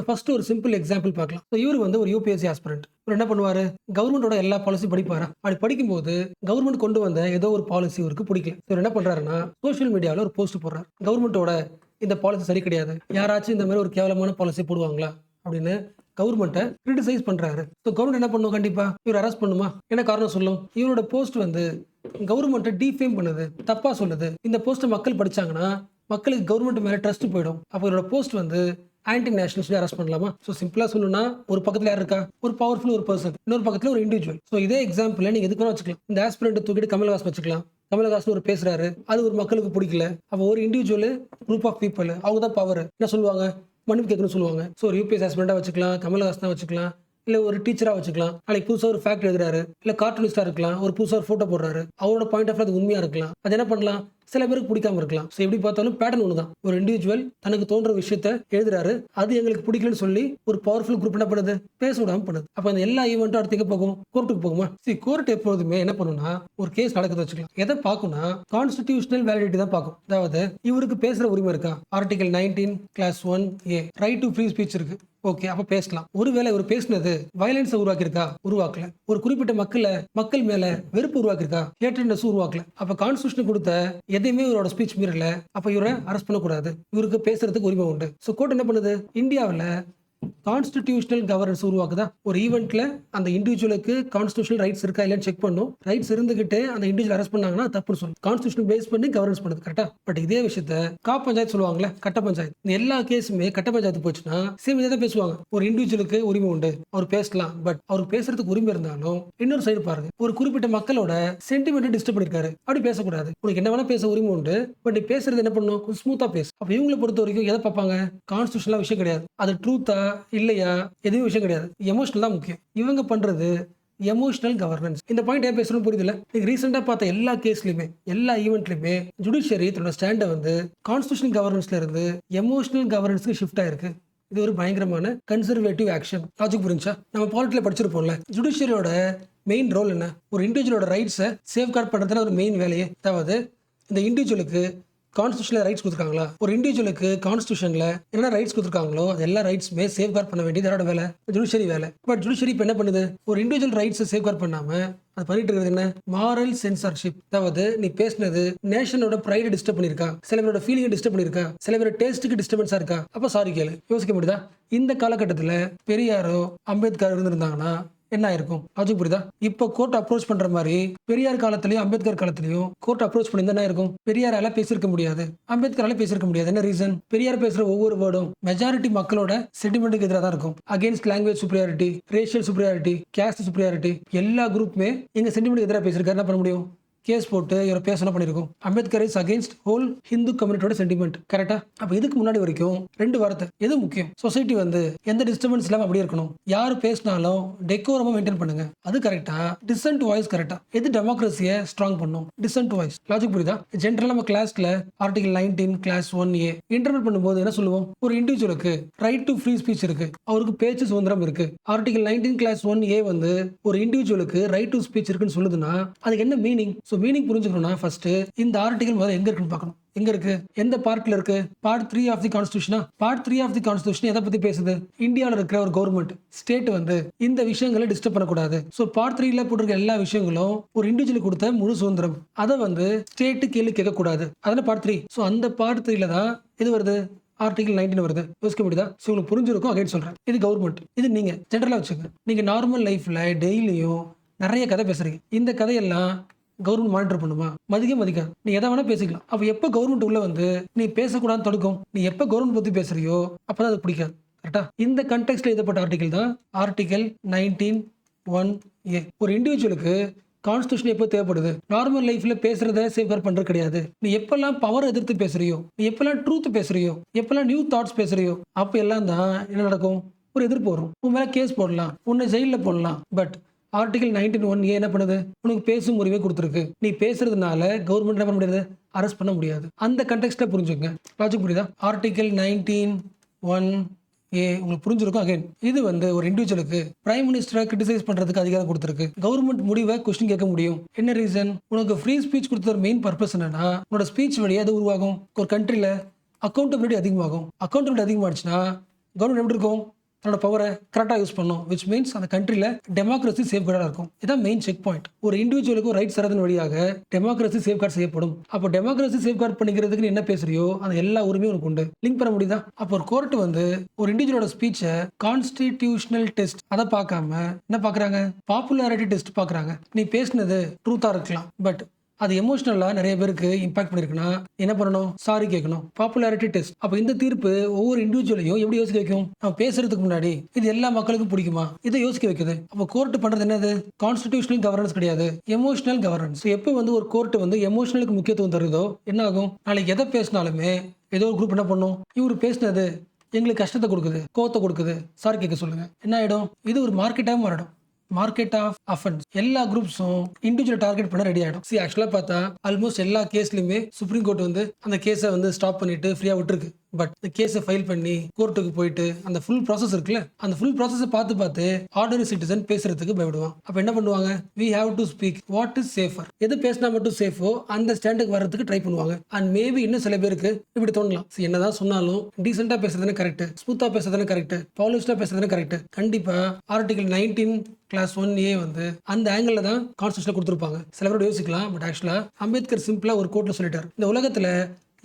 First ஒரு simple example பார்க்கலாம். இவரு வந்து ஒரு யூபிஎஸ்சி ஆஸ்பிரண்ட். இவரு என்ன பண்ணுவாரு? கவர்மெண்டோட எல்லா பாலிசியும் படிப்பாரா? அப்படி படிக்கும்போது கவர்மெண்ட் கொண்டு வந்த ஏதோ ஒரு பாலிசி இவருக்கு பிடிக்கல. இவரு என்ன பண்றாருன்னா, சோசியல் மீடியால ஒரு போஸ்ட் போடுறாரு. கவர்மெண்டோட இந்த பாலிசி சரி கிடையாது. யாராச்சும் இந்த மாதிரி ஒரு கேவலமான பாலிசி போடுவாங்களா? அப்படின்னு கவர்மெண்ட்ட கிரிட்டிசைஸ் பண்றாரு. கவர்மெண்ட் என்ன பண்ணும்? கண்டிப்பா இவர் அரெஸ்ட் பண்ணுமா? என்ன காரணம் சொல்லும்? இவரோட போஸ்ட் வந்து கவர்மெண்ட்ட டிஃபேம் பண்ணுது, தப்பா சொல்லுது. இந்த போஸ்ட மக்கள் படிச்சாங்கன்னா மக்களுக்கு கவர்மெண்ட் மேல ட்ரஸ்ட் போயிடும். அப்ப இவரோட போஸ்ட் வந்து ஆன்டி நேஷனல் சொல்லி அரெஸ்ட் பண்ணலாமா? சிம்பிளா சொல்லணும்னா, ஒரு பக்கத்துல யார் இருக்கா? ஒரு பவர்ஃபுல் ஒரு பர்சன். இன்னொரு பக்கத்துல ஒரு இண்டிவிஜுவல். இதே எக்ஸாம்பிள் நீங்க எதுக்கு வேணா வச்சுக்கலாம். இந்த ஆஸ்பிரண்ட் தூக்கிட்டு கமல்ஹாசன் வச்சுக்கலாம். கமல்ஹாசன் ஒரு பேசுறாரு. அது ஒரு மக்களுக்கு பிடிக்கல. அப்ப ஒரு இண்டிவிஜுவல் குரூப் ஆஃப் பீப்பிள் அவங்க தான் பவர். என்ன சொல்லுவாங்க? மன்னிப்பு கேட்கணும்னு சொல்லுவாங்க. ஒரு யூபிஎஸ் ஆஸ்பிரண்டா வச்சுக்கலாம், கமல்ஹாசனா வச்சுக்கலாம், இல்ல ஒரு டீச்சரா வச்சுக்கலாம். நாளைக்கு புதுசா ஒரு ஃபேக்ட் எழுதுறாரு, இல்ல கார்ட்டூனிஸ்டா இருக்கலாம், ஒரு புதுசா ஒரு போட்டோ போடுறாரு. அவரோட பாயிண்ட் ஆஃப் அது உண்மையா இருக்கலாம். அது என்ன பண்ணலாம்? சில பேருக்கு பிடிக்காம இருக்கலாம். எப்படி பார்த்தாலும் பேட்டர்ன் ஒண்ணுதான். ஒரு இண்டிவிஜுவல் தனக்கு தோன்ற விஷயத்த எழுதுறாரு. அது எங்களுக்கு பிடிக்கலன்னு சொல்லி ஒரு பவர்ஃபுல் குரூப் என்ன பண்ணுது? பேச விடாம பண்ணுது. அப்ப அந்த எல்லா ஈவென்ட்டும் அடுத்து எங்க போகும்? கோர்ட்டுக்கு போகுமா? கோர்ட் எப்போதுமே என்ன பண்ணும்னா, ஒரு கேஸ் நடக்குது வச்சுக்கலாம். எதை பார்க்கும்னா, கான்ஸ்டிடியூஷனல் வேலிடிட்டி தான் பார்க்கும். அதாவது இவருக்கு பேசுற உரிமை இருக்கா? Article 19 clause 1A right to free speech இருக்கு. ஓகே, அப்ப பேசலாம். ஒருவேளை இவர் பேசினது வயலன்ஸ் உருவாக்கியிருக்கா? உருவாக்கல. ஒரு குறிப்பிட்ட மக்கள் மேல வெறுப்பு உருவாக்கியிருக்கா? ஹேட்ரட்னஸ் உருவாக்கல. அப்ப கான்ஸ்டிடியூஷன் கொடுத்த எதையுமே இவரோட ஸ்பீச் மீறல. அப்ப இவரை அரெஸ்ட் பண்ணக்கூடாது. இவருக்கு பேசுறதுக்கு உரிமை உண்டு. கோர்ட் என்ன பண்ணுது? இந்தியாவில் கான்ஸ்டிடியூஷனல் கவர்னன்ஸ் உருவாக்குதா? ஒரு ஈவெண்ட்ல அந்த இண்டிவிஜுவலுக்கு கான்ஸ்டிடியூஷனல் ரைட்ஸ் இருக்கா இல்லைன்னு செக் பண்ணும். ரைட்ஸ் இருந்துகிட்டு அந்த இண்டிவிஜுவல் அரெஸ்ட் பண்ணாங்கன்னா தப்புன்னு சொல்லும். கான்ஸ்டிடியூஷன் பேஸ் பண்ணி கவர்னன்ஸ் பண்ணுது. கரெக்டா? பட் இதே விஷயத்த பஞ்சாயத்து சொல்லுவாங்கல்ல, கட்ட பஞ்சாயத்து. இந்த எல்லா கேஸுமே கட்ட பஞ்சாயத்து போச்சுன்னா சேம் இதை தான் பேசுவாங்க. ஒரு இண்டிவிஜுவலுக்கு உரிமை உண்டு, அவர் பேசலாம். பட் அவருக்கு பேசுறதுக்கு உரிமை இருந்தாலும் இன்னொரு சைடு பாருங்க, ஒரு குறிப்பிட்ட மக்களோட சென்டிமெண்ட் டிஸ்டர்ப் பண்ணிருக்காரு. அப்படி பேசக்கூடாது. உனக்கு என்ன வேணா பேச உரிமை உண்டு. பட் நீ பேசுறது என்ன பண்ணும்? கொஞ்சம் ஸ்மூத்தா பேசு. அப்ப இவங்களை பொறுத்த வரைக்கும் எதை பார்ப்பாங்க? கான்ஸ்டிடியூஷனல் விஷயம் கிடையாது. அது ட்ரூத்தா இல்லையா எதுவும் விஷயம் கிடையாது. எமோஷனல் தான் முக்கியம். இவங்க பண்றது எமோஷனல் கவர்னன்ஸ். இந்த பாயிண்ட் ஏன் பேசணும் புரியுதுல? நீங்க ரீசெண்டா பார்த்த எல்லா கேஸ்லயுமே, எல்லா ஈவெண்ட்லயுமே ஜுடிஷியரி தன்னோட ஸ்டாண்ட வந்து கான்ஸ்டிடியூஷனல் கவர்னன்ஸ்ல இருந்து எமோஷனல் கவர்னன்ஸ்க்கு ஷிஃப்ட் ஆயிருக்கு. இது ஒரு பயங்கரமான கன்சர்வேட்டிவ் ஆக்ஷன். லாஜிக் புரிஞ்சா? நம்ம பாலிட்டில படிச்சிருப்போம்ல, ஜுடிஷியரியோட மெயின் ரோல் என்ன? ஒரு இண்டிவிஜுவலோட ரைட்ஸை சேஃப்கார்ட் பண்றதுல ஒரு மெயின் வேலையே. அதாவது இந்த இண்டிவிஜுவலுக்கு கான்ஸ்டிடியூஷன்ல ரைட்ஸ் கொடுத்துருக்காங்களா? ஒரு இண்டிவிஜுவலுக்கு கான்ஸ்டிடியூஷன்ல என்ன ரைட்ஸ் கொடுத்துருக்காங்களோ அது எல்லா ரைட்ஸுமே சேஃப்கார்ட் பண்ண வேண்டியது யாரோட வேலை? ஜுடிஷியரி வேலை. பட் ஜுடிஷியரி இப்போ என்ன பண்ணுது? ஒரு இண்டிவிஜுவல் ரைட்ஸை சேஃப்கார்ட் பண்ணாம அது பண்ணிட்டு இருக்கிறது என்ன? Moral censorship. அதாவது நீ பேசினது நேஷனோட ப்ரைடு டிஸ்டர்ப் பண்ணிருக்கா, சில பேரோட ஃபீலிங்கை டிஸ்டர்ப் பண்ணிருக்கா, சில பேரோட டேஸ்ட்டுக்கு டிஸ்டர்பன்ஸா இருக்கா, அப்ப சாரி கேளு. யோசிக்க முடியுதா? இந்த காலகட்டத்தில் பெரியாரோ அம்பேத்கர் இருந்திருந்தாங்கன்னா என்ன ஆயிருக்கும்? லாஜிக் புரியுதா? இப்போ கோர்ட் அப்ரோச் பண்ற மாதிரி பெரியார் காலத்திலயும் அம்பேத்கர் காலத்திலயும் கோர்ட் அப்ரோச் பண்ணி என்ன இருக்கும்? பெரியாரால பேசியிருக்க முடியாது, அம்பேத்கரால பேசியிருக்க முடியாது. என்ன ரீசன்? பெரியார் பேசுற ஒவ்வொரு வேர்டும் மெஜாரிட்டி மக்களோட சென்டிமெண்ட்டுக்கு எதிராக தான் இருக்கும். Against language superiority, racial superiority, caste superiority, எல்லா குரூப்புமே எங்க சென்டிமெண்ட்டுக்கு எதிராக பேசியிருக்காரு. என்ன பண்ண முடியும்? கேஸ் போட்டு இவரை பேசணும் பண்ணிருக்கும். Ambedkar is against whole Hindu கம்யூனிட்டியோட சென்டிமெண்ட். கரெக்டா? அப்ப இதுக்கு முன்னாடி வரைக்கும் ரெண்டு வார்த்தை எது முக்கியம்? சொசைட்டி வந்து எந்த டிஸ்டர்பன்ஸ் இல்லாம அப்படியே இருக்கணும். யாரு பேசினாலும் டெக்கோரமா மெயின்டைன் பண்ணுங்க. அது கரெக்டா? டிசன்ட் வாய்ஸ் கரெக்டா? எது டெமோக்ரஸியை ஸ்ட்ராங் பண்ணும்? Descent voice. லாஜிக் புரியுதா? ஜென்ரலா நம்ம கிளாஸ்ல ஆர்டிகல் 19 கிளாஸ் 1A இன்டர்பிரட் பண்ணும்போது என்ன சொல்லுவோம்? ஒரு இண்டிவிஜுவலுக்கு ரைட் டு ஃப்ரீ ஸ்பீச் இருக்கு, அவருக்கு பேச்சு சுதந்திரம் இருக்கு. ஆர்டிகல் 19 கிளாஸ் 1A வந்து ஒரு இண்டிவிஜுவலுக்கு ரைட் டு ஸ்பீச் இருக்குன்னு சொல்லுதுன்னா அதுக்கு என்ன மீனிங்? மீனிங் புரிஞ்சுக்கணும்னா ஃபர்ஸ்ட் இந்த ஆர்டிகல் முதல்ல எங்க இருக்குன்னு பார்க்கணும். எங்க இருக்கு? எந்த பார்ட்ல இருக்கு? பார்ட் 3 ஆஃப் தி கான்ஸ்டிடியூஷனா? பார்ட் 3 ஆஃப் தி கான்ஸ்டிடியூஷன் எதை பத்தி பேசுது? இந்தியாவில் இருக்கிற ஒரு கவர்மெண்ட் ஸ்டேட் வந்து இந்த விஷயங்களை டிஸ்டர்ப் பண்ணக்கூடாது. பார்ட் 3ல போட்டிருக்க எல்லா விஷயங்களும் ஒரு இண்டிவிஜுவல் கொடுத்த முழு சுதந்திரம். அதை வந்து ஸ்டேட் கேள்வி கேட்க கூடாது. அதான பார்ட் 3. அந்த பார்ட் 3ல தான் இது வருது. ஆர்டிகல் 19 வருது. யோசிக்க முடியுதா? உங்களுக்கு புரிஞ்சிருக்கும். அகைன் சொல்றேன், இது கவர்மெண்ட். இது நீங்க ஜென்ரலா வச்சுக்கோங்க. நீங்க நார்மல் லைஃப்ல டெய்லியும் நிறைய கதை பேசுறீங்க. இந்த கதையெல்லாம் கவர்மெண்ட் மானிட்டர் பண்ணுமா? மதிக்காது. நீ எதை வேணா பேசிக்கலாம். அப்ப எப்ப கவர்மெண்ட் உள்ள வந்து நீ பேசக்கூடாதுன்னு தடுக்கும்? நீ எப்ப கவர்மெண்ட் பத்தி பேசுறியோ அப்பதான் அது பிடிக்காது. கரெக்டா? இந்த கண்டெக்ஸ்ட்ல எழுதப்பட்ட ஆர்டிகல் தான் ஆர்டிகல் 19(1)(a. ஒரு இண்டிவிஜுவலுக்கு கான்ஸ்டிடியூஷன் எப்போ தேவைப்படுது? நார்மல் லைஃப்ல பேசுறத சேஃப்கார்ட் பண்றது கிடையாது. நீ எப்பெல்லாம் பவர் எதிர்த்து பேசுறியோ, நீ எப்பெல்லாம் ட்ரூத் பேசுறியோ, எப்பெல்லாம் நியூ தாட்ஸ் பேசுறியோ, அப்ப எல்லாம் தான் என்ன நடக்கும்? ஒரு எதிர்ப்பு வரும். உன் மேல கேஸ் போடலாம், உன்னை ஜெயில போடலாம். பட் ஆர்டிகல் 19(1)(a என்ன பண்ணுது? உனக்கு பேசும் உரிமை கொடுத்துருக்கு. நீ பேசுறதுனால கவர்மெண்ட் என்ன பண்ண முடியாது? அரெஸ்ட் பண்ண முடியாது. அந்த கண்டெக்ஸ்ட்ல புரிஞ்சுக்கங்க. லாஜிக் புரியுதா? ஆர்டிகல் 19(1)(a உங்களுக்கு புரிஞ்சிருக்கும். அகைன் இது வந்து ஒரு இண்டிவிஜுவலுக்கு பிரைம் மினிஸ்டரை கிரிட்டிசைஸ் பண்றதுக்கு அதிகாரம் கொடுத்துருக்கு. கவர்மெண்ட் முடிவை கொஸ்டின் கேட்க முடியும். என்ன ரீசன்? உனக்கு ஃப்ரீ ஸ்பீச் கொடுத்த மெயின் பர்பஸ் என்னன்னா, உன்னோட ஸ்பீச் வழியா அது உருவாகும். ஒரு கண்ட்ரில அக்கௌண்டபிலிட்டி அதிகமாகும். அக்கௌண்டபிலிட்டி அதிகமாச்சுன்னா கவர்மெண்ட் எப்படி இருக்கும்? தன்னோட பவரை கரெக்டாக யூஸ் பண்ணும். விச் மீன்ஸ் அந்த கண்ட்ரியில் டெமோக்ரஸி சேஃப்கார்டாக இருக்கும். இதான் மெயின் செக் பாயிண்ட். ஒரு இண்டிவிஜுவலுக்கு ரைட்ஸ் தரதன் வழியாக டெமோக்ரஸி சேஃப்கார்ட் செய்யப்படும். அப்போ டெமோக்ரஸி சேஃப்கார்ட் பண்ணிக்கிறதுக்கு நீ என்ன பேசுறியோ அந்த எல்லா உரிமையும் உனக்கு உண்டு. லிங்க் பண்ண முடியுதா? அப்போ ஒரு கோர்ட் வந்து ஒரு இண்டிவிஜுவலோட ஸ்பீச்சை கான்ஸ்டிடியூஷனல் டெஸ்ட் அதை பார்க்காம என்ன பார்க்குறாங்க? பாப்புலாரிட்டி டெஸ்ட் பார்க்குறாங்க. நீ பேசினது ட்ரூத்தாக இருக்கலாம், பட் அது எமோஷனலாக நிறைய பேருக்கு இம்பாக்ட் பண்ணிருக்குன்னா என்ன பண்ணணும்? சாரி கேட்கணும். Popularity test. அப்போ இந்த தீர்ப்பு ஒவ்வொரு இண்டிவிஜுவலையும் எப்படி யோசிக்க வைக்கும்? நம்ம பேசுறதுக்கு முன்னாடி இது எல்லா மக்களுக்கும் பிடிக்குமா? இதை யோசிக்க வைக்குது. அப்போ கோர்ட் பண்றது என்னது? கான்ஸ்டிடியூஷனல் கவர்னன்ஸ் கிடையாது, எமோஷனல் கவர்னன்ஸ். எப்போ வந்து ஒரு கோர்ட் வந்து எமோஷனலுக்கு முக்கியத்துவம் தருதோ என்ன ஆகும்? நாளைக்கு எதை பேசினாலுமே ஏதோ ஒரு குரூப் என்ன பண்ணும்? இவர் பேசினது எங்களுக்கு கஷ்டத்தை கொடுக்குது, கோவத்தை கொடுக்குது, சாரி கேட்க சொல்லுங்க. என்ன ஆயிடும்? இது ஒரு மார்க்கெட்டாக மாறிடும். Market of offence. எல்லா குரூப்ஸும் இண்டிவிஜுவல் டார்கெட் பண்ண ரெடி ஆகிடும். ஆக்சுவலாக பார்த்தா ஆல்மோஸ்ட் எல்லா கேஸ்லையுமே சுப்ரீம் கோர்ட் வந்து அந்த கேஸை வந்து ஸ்டாப் பண்ணிட்டு ஃப்ரீயாக விட்டுருக்கு. பட் இந்த கேஸை ஃபைல் பண்ணி கோர்ட்டுக்கு போயிட்டு அந்த ஃபுல் ப்ராசஸ் இருக்குல்ல, அந்த ஃபுல் ப்ராசஸை பார்த்து ஆர்டினரி சிட்டிசன் பேசுறதுக்கு பயப்படுவான். அப்போ என்ன பண்ணுவாங்க? We have to speak what is safer. எது பேசினா மட்டும் சேஃபோ அந்த ஸ்டாண்டுக்கு வர்றதுக்கு ட்ரை பண்ணுவாங்க. அண்ட் மேபி இன்னும் சில பேருக்கு இப்படி தோணலாம், என்னதான் சொன்னாலும் டீசெண்டாக பேசுறதுன்னு கரெக்ட், ஸ்மூத்தாக பேசுறதுன்னு கரெக்ட், பாலிஷ்டாக பேசுறதுன்னு கரெக்ட். கண்டிப்பாக ஆர்டிகல் 19 கிளாஸ் 1A வந்து அந்த ஆங்கிள் தான் கான்ஸ்டியூஷன்ல கொடுத்துருப்பாங்க. சில பேரோட யோசிக்கலாம், பட் ஆக்சுவலா அம்பேத்கர் சிம்பிளா ஒரு கோட்ல சொல்லிட்டாரு, இந்த உலகத்துல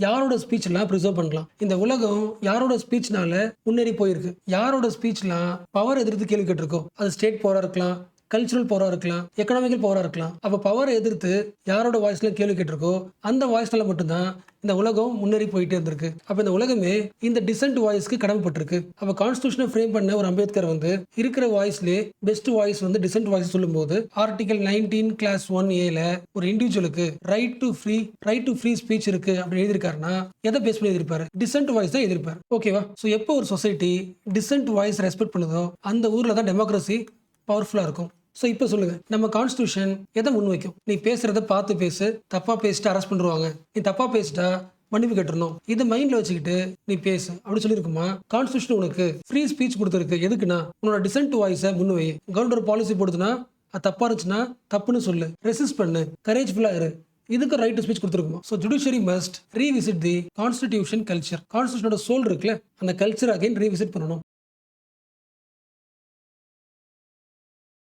யாரோட ஸ்பீச்லாம் ப்ரிசர்வ் பண்ணலாம். இந்த உலகம் யாரோட ஸ்பீச்னால முன்னேறி போயிருக்கு. யாரோட ஸ்பீச்லாம் பவர் எதிர்த்து கேள்வி கேட்டிருக்கோ, அது ஸ்டேட் பவரா இருக்கலாம், கல்ச்சுரல் பவரா இருக்கலாம், எக்கனாமிக்கல் பவரா இருக்கலாம். அப்ப பவரை எதிர்த்து யாரோட வாய்ஸ்ல கேள்வி கேட்டிருக்கோ அந்த வாய்ஸ்னால மட்டும்தான் இந்த உலகம் முன்னேறி போயிட்டே இருந்திருக்கு. அப்ப இந்த உலகமே இந்த டிசென்ட் வாய்ஸ்க்கு கடமைப்பட்டிருக்கு. அப்ப கான்ஸ்டியூஷனை ஃப்ரேம் பண்ண ஒரு அம்பேத்கர் வந்து இருக்கிற வாய்ஸ்லேயே பெஸ்ட் வாய்ஸ் வந்து டிசென்ட் வாய்ஸ் சொல்லும்போது ஆர்டிகல் 19 கிளாஸ் 1A ஒரு இண்டிவிஜுவலுக்கு ரைட் டு ஃப்ரீ ஸ்பீச் இருக்கு அப்படின்னு எழுதியிருக்காருன்னா எதை பேஸ் பண்ணி எழுதிருப்பாரு? டிசென்ட் வாய்ஸ் தான் எழுதிருப்பாரு. ஓகேவா? ஸோ எப்போ ஒரு சொசைட்டி டிசென்ட் வாய்ஸ் ரெஸ்பெக்ட் பண்ணுதோ அந்த ஊர்ல தான் டெமோக்ரஸி பவர்ஃபுல்லா இருக்கும். ஸோ இப்போ சொல்லுங்க, நம்ம கான்ஸ்டியூஷன் எதை முன்வைக்கும்? நீ பேசுறத பார்த்து பேசு, தப்பா பேசிட்டு அரெஸ்ட் பண்ணிடுவாங்க, நீ தப்பா பேசிட்டா மன்னிப்பு கேட்டுறணும், இதை மைண்ட்ல வச்சுக்கிட்டு நீ பேசு அப்படி சொல்லியிருக்குமா? கான்ஸ்டியூஷன் உனக்கு ஃப்ரீ ஸ்பீச் கொடுத்துருக்கு. எதுக்குன்னா உன்னோட டிசென்ட் வாய்ஸை முன்வை. கவர்மெண்ட் ஒரு பாலிசி போடுதுன்னா அது தப்பா இருந்துச்சுன்னா தப்புன்னு சொல்லு, ரெசிஸ்ட் பண்ணு, கரேஜ்ஃபுல்லா இரு. இதுக்கு ரைட் டு ஸ்பீச் கொடுத்துருக்குமா? So judiciary must revisit the constitution culture. கான்ஸ்டியூஷனோட சோல் இருக்குல்ல, அந்த கல்ச்சர் அகைன் ரீவிசிட் பண்ணணும்.